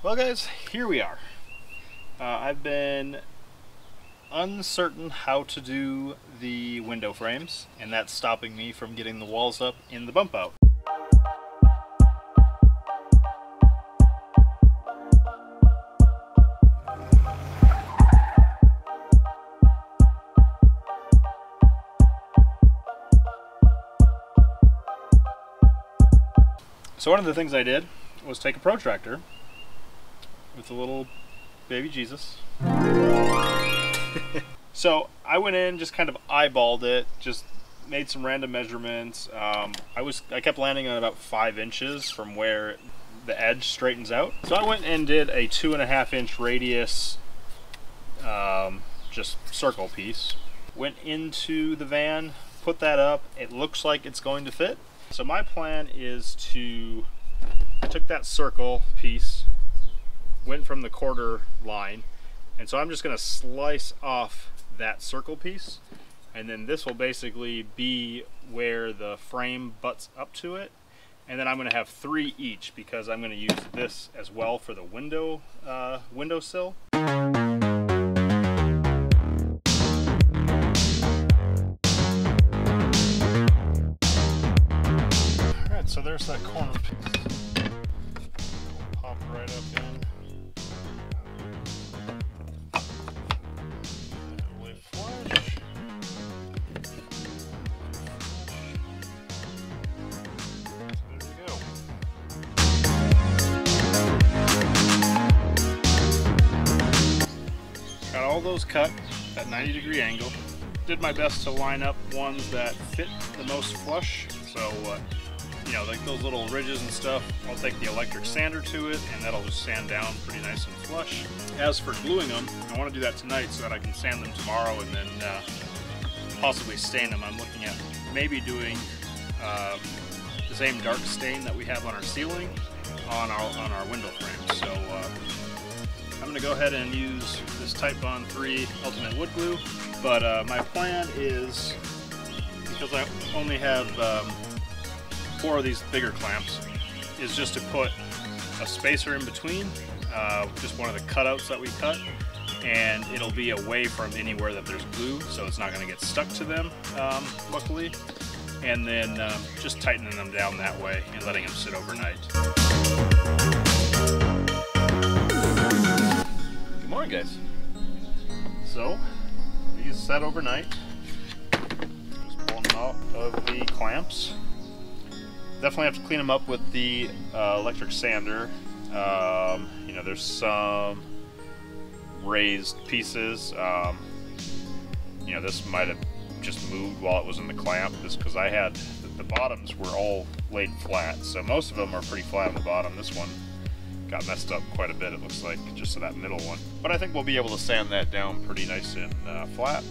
Well guys, here we are. I've been uncertain how to do the window frames, and that's stopping me from getting the walls up in the bump out. So one of the things I did was take a protractor with a little baby Jesus. So I went in, just kind of eyeballed it, just made some random measurements. I kept landing on about 5 inches from where the edge straightens out. So I went and did a 2.5 inch radius just circle piece. Went into the van, put that up. It looks like it's going to fit. So my plan is I took that circle piece, went from the quarter line, and so I'm just going to slice off that circle piece, and then this will basically be where the frame butts up to it, and then I'm going to have 3 each because I'm going to use this as well for the windowsill. Alright, so there's that corner piece. We'll pop right up in. All those cut at 90-degree angle. Did my best to line up ones that fit the most flush. So, you know, like those little ridges and stuff, I'll take the electric sander to it and that'll just sand down pretty nice and flush. As for gluing them, I want to do that tonight so that I can sand them tomorrow and then possibly stain them. I'm looking at maybe doing the same dark stain that we have on our ceiling on our window frame. So I'm going to go ahead and use this Type Bond 3 Ultimate Wood Glue, but my plan is, because I only have 4 of these bigger clamps, is just to put a spacer in between, just one of the cutouts that we cut, and it'll be away from anywhere that there's glue, so it's not going to get stuck to them, luckily, and then just tightening them down that way and letting them sit overnight. Good morning, guys. So these set overnight. Just pulling them out of the clamps. Definitely have to clean them up with the electric sander. You know, there's some raised pieces. You know, this might have just moved while it was in the clamp, just because I had the bottoms were all laid flat, so most of them are pretty flat on the bottom. This one got messed up quite a bit, it looks like, just to that middle one. But I think we'll be able to sand that down pretty nice and flat.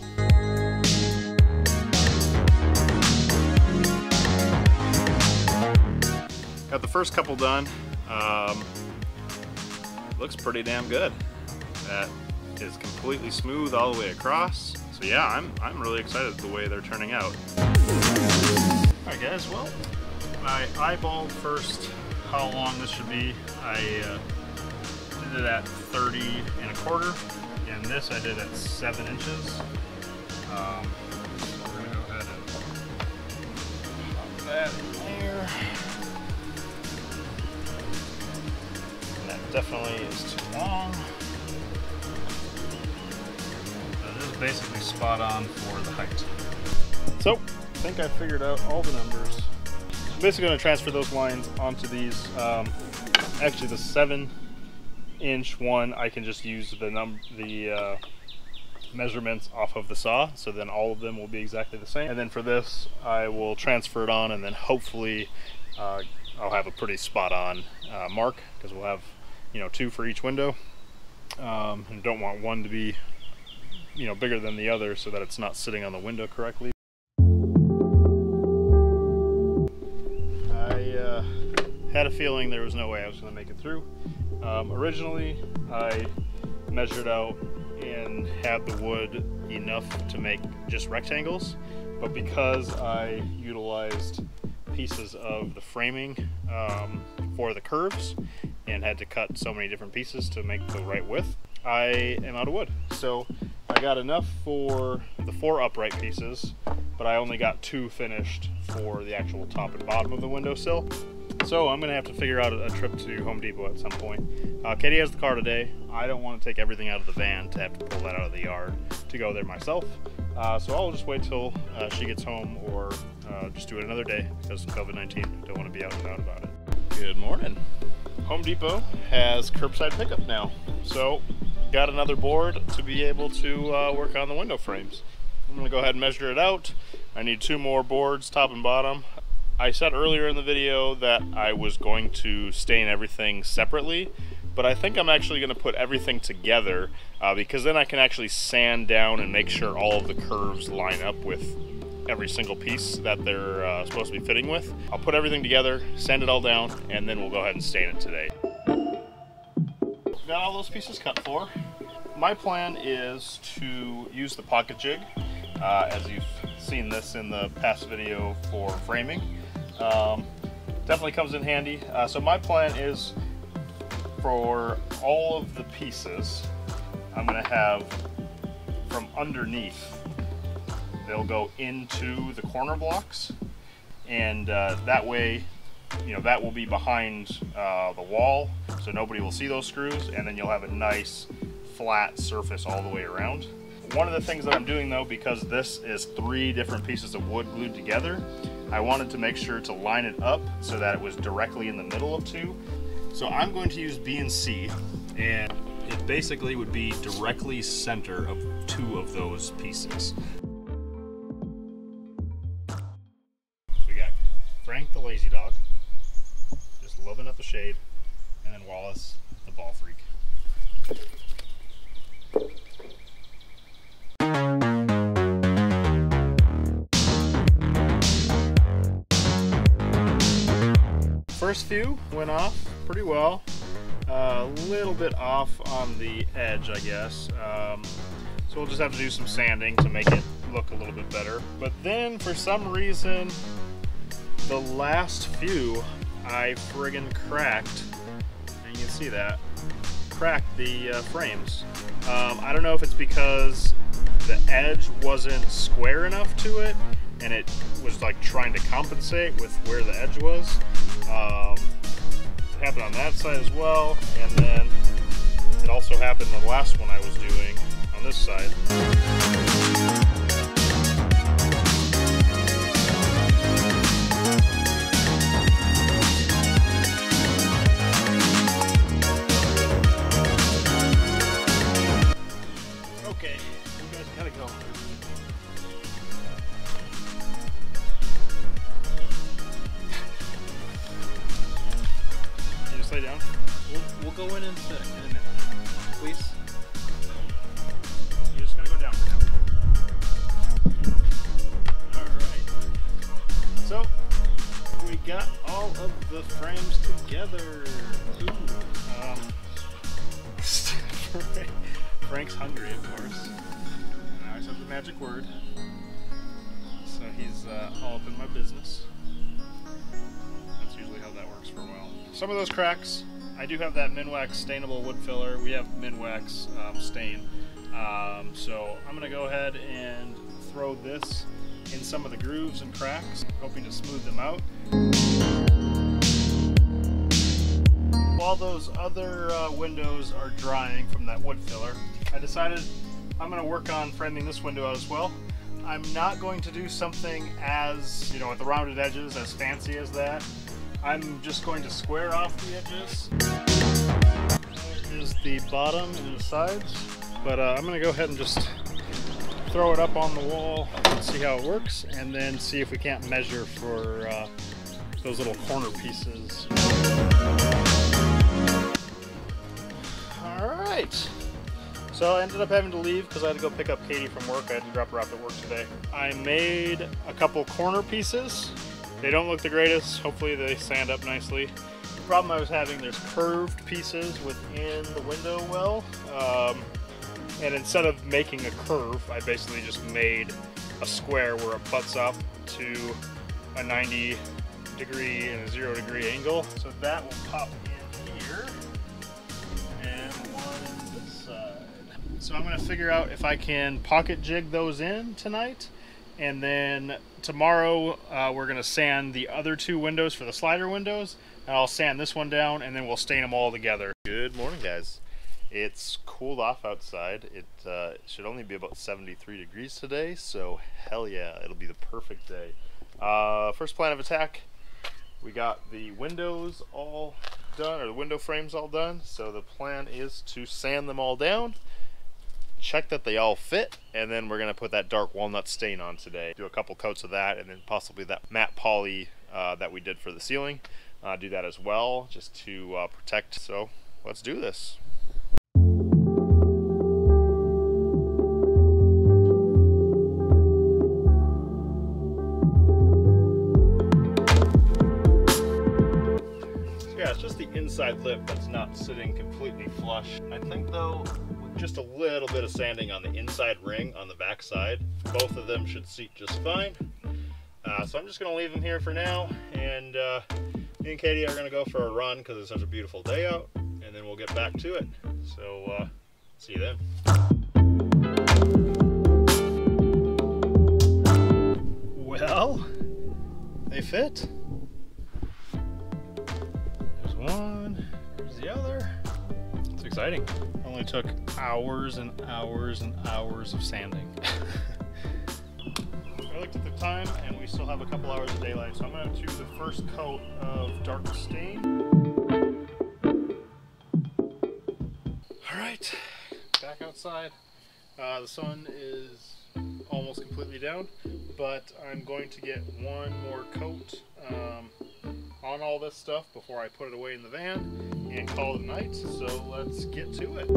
Got the first couple done. Looks pretty damn good. That is completely smooth all the way across. So yeah, I'm really excited the way they're turning out. Alright guys, well, I eyeballed first how long this should be. I did it at 30 1/4, and this I did at 7 inches. So we're gonna go ahead and pop that in there. And that definitely is too long. That is basically spot on for the height. So I think I figured out all the numbers. I'm basically going to transfer those lines onto these. Actually, the 7-inch one, I can just use the measurements off of the saw, so then all of them will be exactly the same. And then for this, I will transfer it on, and then hopefully I'll have a pretty spot-on mark, because we'll have, you know, 2 for each window, and don't want one to be, you know, bigger than the other, so that it's not sitting on the window correctly. Had a feeling there was no way I was going to make it through. Originally, I measured out and had the wood enough to make just rectangles, but because I utilized pieces of the framing for the curves, and had to cut so many different pieces to make the right width, I am out of wood. So I got enough for the 4 upright pieces, but I only got 2 finished for the actual top and bottom of the windowsill. So I'm gonna have to figure out a trip to Home Depot at some point. Katie has the car today. I don't want to take everything out of the van to have to pull that out of the yard to go there myself. So I'll just wait till she gets home, or just do it another day because of COVID-19. Don't want to be out and about about it. Good morning. Home Depot has curbside pickup now. So got another board to be able to work on the window frames. I'm gonna go ahead and measure it out. I need 2 more boards, top and bottom. I said earlier in the video that I was going to stain everything separately, but I think I'm actually going to put everything together because then I can actually sand down and make sure all of the curves line up with every single piece that they're supposed to be fitting with. I'll put everything together, sand it all down, and then we'll go ahead and stain it today. Got all those pieces cut for. My plan is to use the pocket jig, as you've seen this in the past video for framing. Definitely comes in handy. So my plan is for all of the pieces, I'm going to have from underneath, they'll go into the corner blocks, and that way, you know, that will be behind the wall, so nobody will see those screws, and then you'll have a nice flat surface all the way around. One of the things that I'm doing though, because this is 3 different pieces of wood glued together, I wanted to make sure to line it up so that it was directly in the middle of 2. So I'm going to use B and C, and it basically would be directly center of 2 of those pieces. We got Frank the lazy dog, just loving up the shade, and then Wallace the ball freak. First few went off pretty well. A little bit off on the edge, I guess. So we'll just have to do some sanding to make it look a little bit better. But then for some reason, the last few I friggin' cracked, and you can see that, cracked the frames. I don't know if it's because the edge wasn't square enough to it, and it was like trying to compensate with where the edge was. It happened on that side as well, and then it also happened the last one I was doing on this side. Okay, you guys gotta go. Lay down. We'll go in a minute, please. You're just gonna go down for now. Alright. So, we got all of the frames together. Ooh. Frank's hungry, of course. And I always have the magic word. So he's all up in my business. That's usually how that works for a while. Some of those cracks, I do have that Minwax stainable wood filler. We have Minwax stain. So I'm going to go ahead and throw this in some of the grooves and cracks, hoping to smooth them out. While those other windows are drying from that wood filler, I decided I'm going to work on framing this window out as well. I'm not going to do something as, you know, with the rounded edges, as fancy as that. I'm just going to square off the edges. There is the bottom and the sides, but I'm going to go ahead and just throw it up on the wall and see how it works, and then see if we can't measure for those little corner pieces. Alright, so I ended up having to leave because I had to go pick up Katie from work. I had to drop her off at work today. I made a couple corner pieces. They don't look the greatest. Hopefully they sand up nicely. The problem I was having, there's curved pieces within the window well. And instead of making a curve, I basically just made a square where it butts up to a 90 degree and a 0 degree angle. So that will pop in here. so I'm going to figure out if I can pocket jig those in tonight, and then tomorrow we're going to sand the other two windows for the slider windows, and I'll sand this one down, and then we'll stain them all together. Good morning, guys. It's cooled off outside. It should only be about 73 degrees today, so hell yeah, it'll be the perfect day. First plan of attack, we got the windows all done, or the window frames all done, so the plan is to sand them all down, check that they all fit, and then we're going to put that dark walnut stain on today. Do a couple coats of that, and then possibly that matte poly that we did for the ceiling. Do that as well, just to protect. So let's do this. It's just the inside lip that's not sitting completely flush. I think though, with just a little bit of sanding on the inside ring on the back side, both of them should seat just fine. So I'm just going to leave them here for now, and me and Katie are going to go for a run because it's such a beautiful day out, and then we'll get back to it. So see you then. Well, they fit. One, here's the other. It's exciting. Only took hours and hours and hours of sanding. I looked at the time and we still have a couple hours of daylight, so I'm going to do the first coat of dark stain. Alright, back outside. The sun is almost completely down, but I'm going to get one more coat on all this stuff before I put it away in the van and call it a night. So let's get to it.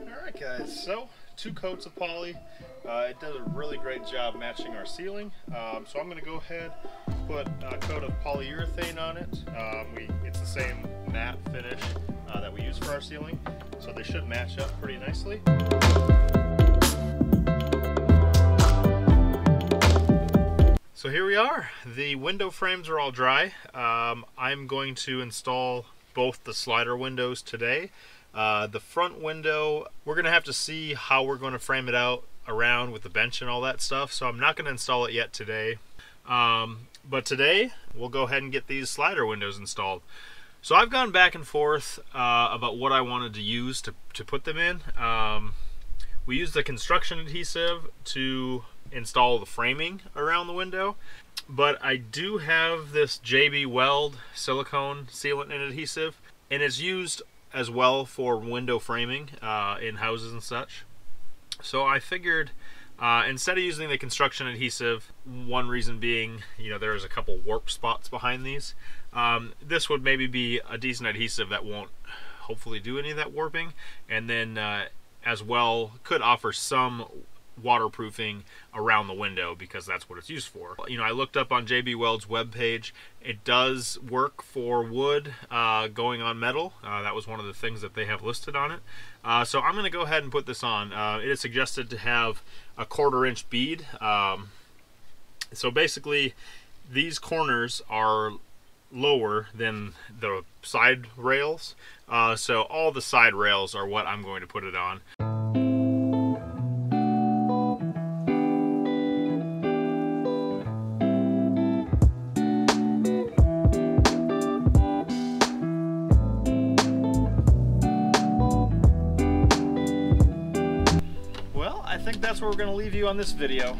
Alright guys, so 2 coats of poly. It does a really great job matching our ceiling. So I'm going to go ahead, put a coat of polyurethane on it. It's the same matte finish that we use for our ceiling, so they should match up pretty nicely. So here we are. The window frames are all dry. I'm going to install both the slider windows today. The front window, we're going to have to see how we're going to frame it out around with the bench and all that stuff, so I'm not going to install it yet today. But today, we'll go ahead and get these slider windows installed. So I've gone back and forth about what I wanted to use to put them in. We used the construction adhesive to install the framing around the window, but I do have this JB Weld silicone sealant and adhesive, and it's used as well for window framing in houses and such. So I figured instead of using the construction adhesive, one reason being, you know, there's a couple warp spots behind these, this would maybe be a decent adhesive that won't hopefully do any of that warping, and then as well could offer some waterproofing around the window because that's what it's used for. You know, I looked up on JB Weld's webpage. It does work for wood going on metal. That was one of the things that they have listed on it. So I'm going to go ahead and put this on. It is suggested to have a 1/4 inch bead. So basically these corners are lower than the side rails. So all the side rails are what I'm going to put it on. That's where we're going to leave you on this video.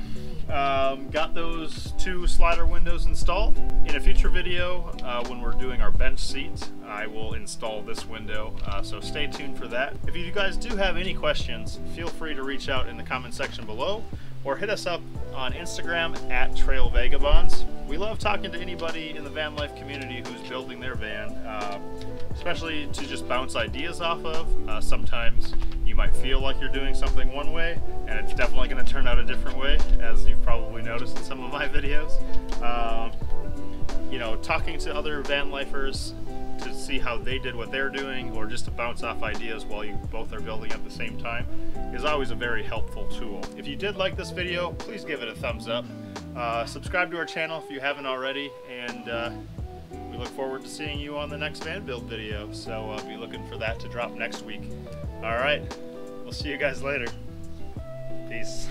Got those 2 slider windows installed. In a future video, when we're doing our bench seats, I will install this window, so stay tuned for that. If you guys do have any questions, feel free to reach out in the comment section below, or hit us up on Instagram at Trail Vagabonds. We love talking to anybody in the van life community who's building their van, especially to just bounce ideas off of. Sometimes you might feel like you're doing something one way, and it's definitely going to turn out a different way, as you've probably noticed in some of my videos. You know, talking to other van lifers to see how they did what they're doing, or just to bounce off ideas while you both are building at the same time, is always a very helpful tool. If you did like this video, please give it a thumbs up. Subscribe to our channel if you haven't already, and we look forward to seeing you on the next van build video. So be looking for that to drop next week. All right, we'll see you guys later. Peace.